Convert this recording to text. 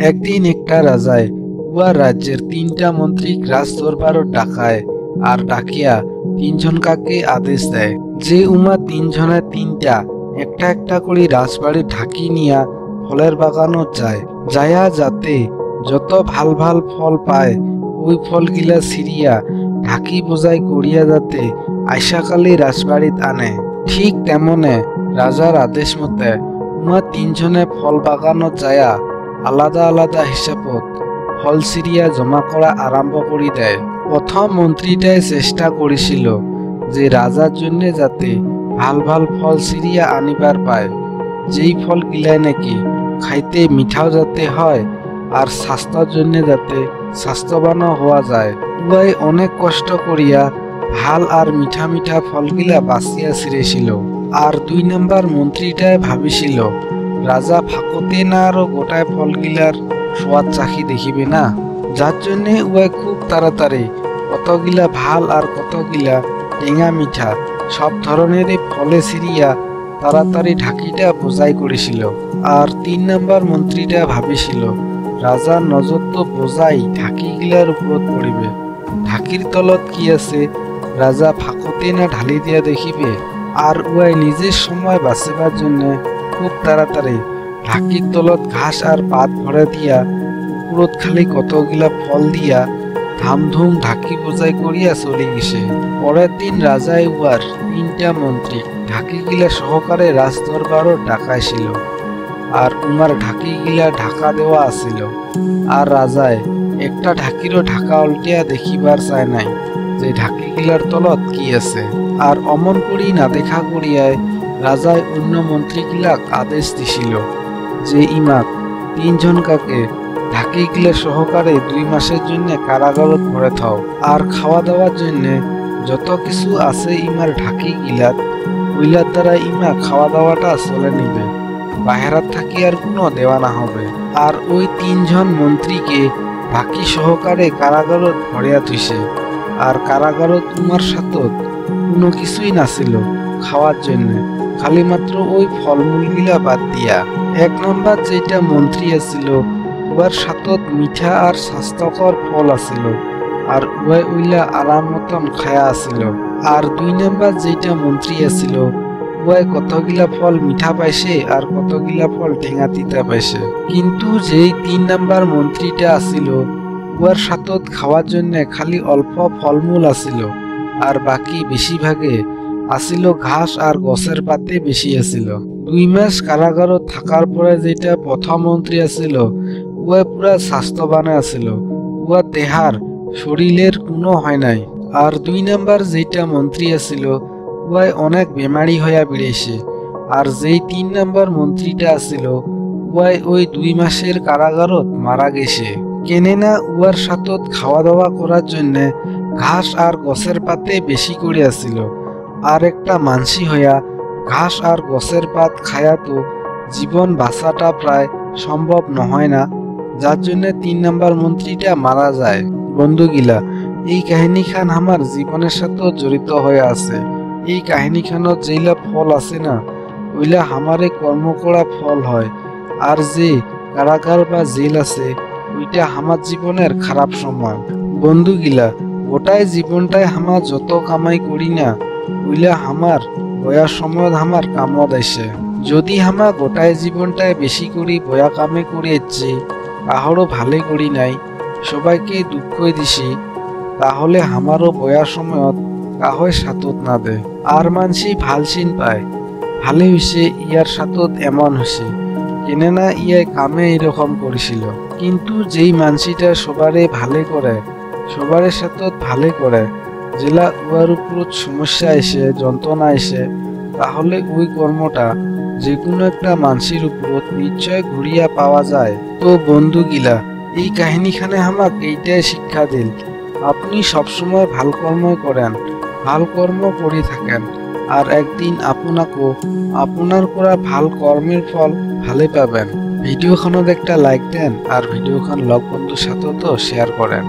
একদিন একটা রাজায় উয়ার রাজ্যের ৩টা মন্ত্রী রাজ দরবারত ডাকায় আর ডাকিয়া ৩জন কাকে আদেশ দেয় যে উমা ৩জনের ৩টা একটা একটা করে রাজবাড়ি ঢাকি নিয়া ফলের বাগানত যায় যায়া যাতে যত ভাল ভাল ফল পায় ওই ফলগিলা ছিঁড়িয়া ঢাকি বোঝাই করিয়া যাতে আইসাকালি রাজবাড়িত আনে। ঠিক তেমনে রাজার আদেশ মতে উমা ৩জনে ফল বাগানত যায়া আলাদা আলাদা হিসাবত ফল ছিঁড়িয়া জমা করা আরম্ভ করি দেয়। প্রথম মন্ত্রীটাই চেষ্টা করেছিল যে রাজার জন্য যাতে ভাল ভাল ফল ছিঁড়িয়া আনিবার পায়, যেই ফল গিলাই নাকি খাইতে মিঠাও যাতে হয় আর স্বাস্থ্যের জন্য যাতে স্বাস্থ্যবানও হওয়া যায়। উভয় অনেক কষ্ট করিয়া ভাল আর মিঠা মিঠা ফলগিলা বাঁচিয়া ছিঁড়েছিল। আর ২ নম্বর মন্ত্রীটাই ভাবিছিল রাজা ফাঁকতে না আরো গোটায় ফলগিলার সোয়াদ চাখি দেখিবে না, যার জন্যে উভয় খুব তাড়াতাড়ি কতগিলা ভাল আর কতগিলা টেঙা মিঠা সব ধরনেরই ফলে ছিঁড়িয়া তাড়াতাড়ি ঢাকিটা বোঝাই করেছিল। আর ৩ নম্বর মন্ত্রীটা ভাবিছিল রাজার নজর তো বোঝাই ঢাকি গিলার উপর পড়িবে, ঢাকির তলত কি আছে রাজা ফাঁকতে না ঢালি দিয়া দেখিবে। আর উয়াই নিজের সময় বাঁচিবার জন্য খুব তাড়াতাড়ি ঢাকির তলত ঘাস আর পাত ভরে দিয়া উপরত খালি কতগিলা ফল দিয়া ধামধুম ঢাকি বোঝাই করিয়া চলে গেছে। পরের দিন রাজায় উয়ার ৩টা মন্ত্রী ঢাকিগিলা সহকারে রাজদরবারত ডাকাইছিল আর উমার ঢাকিগিলা ঢাকা দেওয়া আছিল। আর রাজায় একটা ঢাকিরও ঢাকা উল্টিয়া দেখিবার চায় নাই যে ঢাকিগিলার তলত কি আছে। আর অমন করি না দেখা করিয়ায় রাজায় অন্য মন্ত্রীগিলাক আদেশ দিছিল যে ইমাক ৩জন কাকে ঢাকিগিলা সহকারে ২ মাসের জন্য কারাগারত ভরে থাও আর খাওয়া দাওয়ার জন্য যত কিছু আছে ইমার ঢাকিগিলাত ওইলার দ্বারা ইমা খাওয়া দাওয়াটা চলে নিবে, বাহেরাত থাকি আর কোনো দেওয়া না হবে। আর ওই ৩জন মন্ত্রীকে ঢাকি সহকারে কারাগারত ভরিয়া থইছে। আর কারাগারত উমার সাথত কোনো কিছুই নাছিল খাওয়ার জন্য, খালি মাত্র ওই ফলমূলগিলা বাদ দিয়া। ১ নম্বর যেটা মন্ত্রী আছিল উয়ার সাথত মিঠা আর স্বাস্থ্যকর ফল আছিল আর উয়াই ওইলা আরাম মতন খায়া আছিল। আর ২ নম্বর যেটা মন্ত্রী আছিল উয়াই কতগিলা ফল মিঠা পাইছে আর কতগিলা ফল টেঙা তিতা পাইছে। কিন্তু যেই ৩ নম্বর মন্ত্রীটা আছিল উয়ার সাথত খাওয়ার জন্য খালি অল্প ফলমূল আছিল আর বাকি বেশিরভাগে আছিল ঘাস আর গছের পাতে বেশি আছিল। ২ মাস কারাগারত থাকার পরে যেটা প্রথম মন্ত্রী আছিল উয়া পুরা স্বাস্থ্যবানে আছিল, উয়া দেহার শরীরের কোনো হয় নাই। আর ২ নম্বর যেটা মন্ত্রী আছিল উয়াই অনেক বেমারি হইয়া বেড়েছে। আর যেই ৩ নম্বর মন্ত্রীটা আছিল উয়াই ওই ২ মাসের কারাগারত মারা গেছে, কেননা উয়ার সাথত খাওয়া দাওয়া করার জন্য ঘাস আর গছের পাতে বেশি করে আছিল। আর একটা মানসি হইয়া ঘাস আর গছের পাত খায়া তো জীবন বাঁচাটা প্রায় সম্ভব নহয় না, যার জন্য ৩ নম্বর মন্ত্রীটা মারা যায়। বন্ধুগিলা, এই কাহিনীখান আমার জীবনের সাথে জড়িত হয়ে আছে। এই কাহিনীখানত যেইলা ফল আছে না ওইলা আমারে কর্ম করা ফল হয়, আর যে কারাগার বা জেল আছে ওইটা আমার জীবনের খারাপ সময়। বন্ধুগিলা, গোটাই জীবনটাই আমার যত কামাই করি না ওইলা আমার বয়া সময়ত আমার কামত আইসে। যদি আমার গোটাই জীবনটাই বেশি করি বয়া কামে করে এসছি কাহরও ভালে করি নাই, সবাইকে দুঃখই দিছি, তাহলে আমারও বয়া সময়ত কাহয় সাতত না দে। আর মানসি ভাল চিন পায় ভালে হইছে ইয়ার সাথত এমন হইছে, কেননা ইয়াই কামে এরকম করেছিল। কিন্তু যেই মানসিটা সবারে ভালে করে সবারের সাথত ভালে করে জেলা উয়ার উপরত সমস্যা এসে যন্ত্রণা এসে, তাহলে ওই কর্মটা যে কোনো একটা মানসির উপরত নিশ্চয় ঘুরিয়া পাওয়া যায়। তো বন্ধুগিলা, এই কাহিনীখানে আমাক এইটাই শিক্ষা দিল আপনি সবসময় ভাল কর্মই করেন, ভাল কর্ম করে থাকেন, আর একদিন আপনাকেও আপনার করা ভাল কর্মের ফল ভালে পাবেন। ভিডিওখানত একটা লাইক দেন আর ভিডিওখান লগ বন্ধুর সাথেও তো শেয়ার করেন।